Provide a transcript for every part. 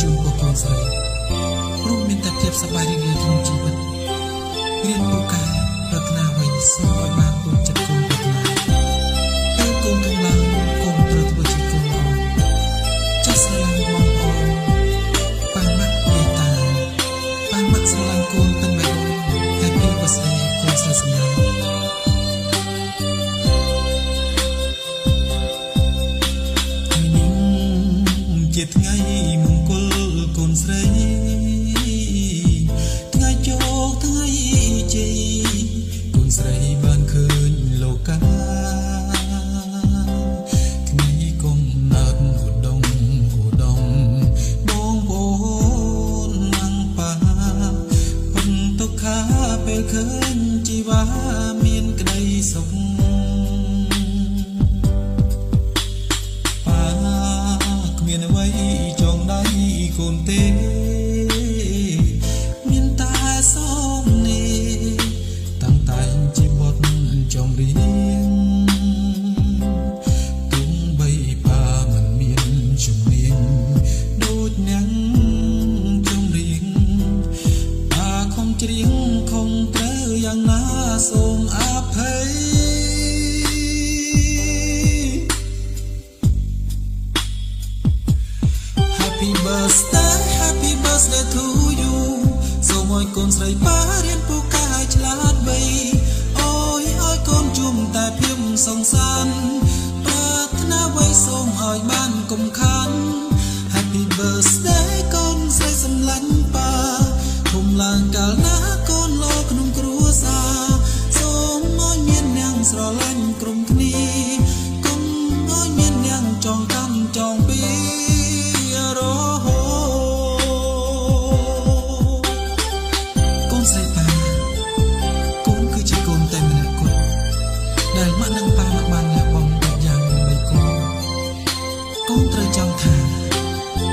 ជូនបុគ្គលស្រីព្រោះមានតែភាពសប្បាយរីករាយក្នុងជីវិតរៀនពូកែប្រាថ្នាអ្វីសូមឲ្យបានគុណចិត្តគុណប្រាថ្នាពេលគុណកម្លាំងគុណត្រូវធ្វើជាគុណល្អចាស់ស្រឡាញ់បងប្អូនប៉ាម៉ាក់មេតាប៉ាម៉ាក់ស្រឡាញ់គុណទាំងម៉ែហើយពីបស្រីគុណស្រីសម្រាប់ជាថ្ងៃមង្គលកូនស្រីថ្ងៃជោគថ្ងៃជ័យកូនស្រីបានឃើញលោកាថ្ងៃកំណើតឧត្តមបងប្អូននឹងប៉ាបន្ទុកខាពេលឃើញជីវ៉ាមានក្តីសុខមានអ្វីចងដៃកូនទេមានតែសំនេតាំងតែជាបទចំរៀងទុំបីប៉ាមិនមានជំនាញដូចអ្នកចំរៀងប៉ាខំច្រៀងខំត្រូវយ៉ាងណាសូមអភ័យHappy birthday to you សូមឲ្យកូនស្រីប៉ារៀនពូកែឲ្យឆ្លាតវៃអូយឲ្យកូនជុំតែភាពសង្សានប្រាថ្នាអ្វីសូមឲ្យបានកុំខាន Happy birthday កូនស្រីសម្លាញ់ប៉ាធំឡើងកាលណាកូនលោក្នុងគ្រួសារសូមឲ្យមានអ្នកស្រឡាញ់ក្រុមគ្នាកុំឲ្យមានអ្នកចងកាន់ចងពីដែលមកនឹងប៉ាមកបានលះបង់តែយ៉ាងបីគូកូនត្រូវចង់ថា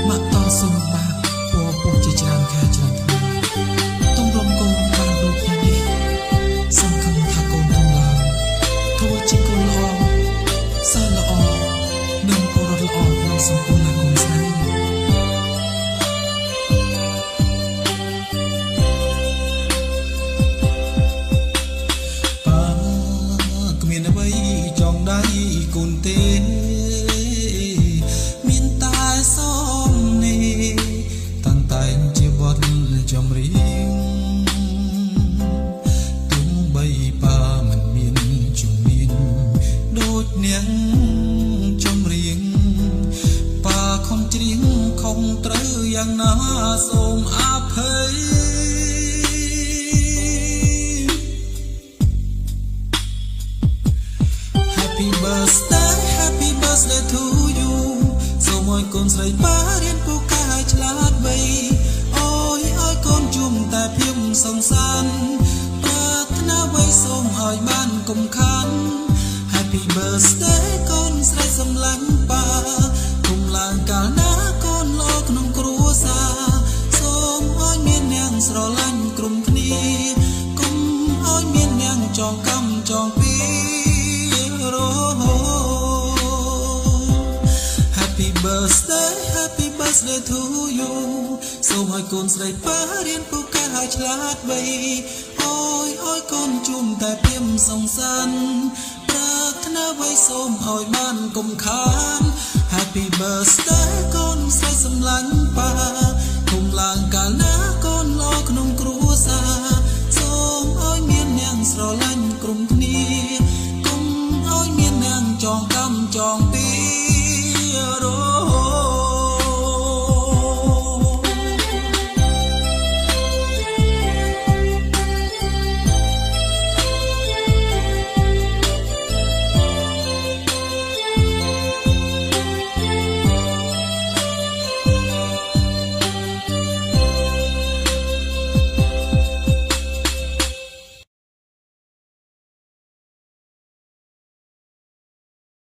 មកតស៊ូបាក់ពោពុះជាច្រើនខែច្រើនថ្ងៃទុំរំកូនបានដូចនេះសង្ឃឹមថាកូនទាំងឡាយធ្វើជាកូនល្អសិស្សល្អនិងពលរដ្ឋល្អក្នុងសង្គមណាកូនស្រីចងដៃកូនទេមានតែសំនេតាំងតែជាបទចំរៀងទុំបីប៉ាមិនមានជំនាញដូចអ្នកចំរៀងប៉ាខំច្រៀងខំត្រូវយ៉ាងណាសូមអភ័យHappy birthday to you សូមឲ្យកូនស្រីប៉ារៀនពូកែឲ្យឆ្លាតវៃអូយឲ្យកូនជុំតែភាពសង្សានប្រាថ្នាអ្វីសូមឲ្យបានកុំខាន Happy birthday កូនស្រីសម្លាញ់ប៉ាគុំឡើងកាលណាកូនលោក្នុងគ្រួសារសូមឲ្យមានអ្នកស្រឡាញ់ក្រុមគ្នាគុំឲ្យមានអ្នកចងកម្មចងពីHappy birthday to you សូមឲ្យកូនស្រីប៉ារៀនពូកែឲ្យឆ្លាតវៃអូយឲ្យកូនជុំតែភាពសង្សានប្រាថ្នាអ្វីសូមឲ្យបានកុំខាន Happy birthday កូនស្រីសម្លាញ់ប៉ាគុំឡើងកាលណាកូនលោក្នុងគ្រួ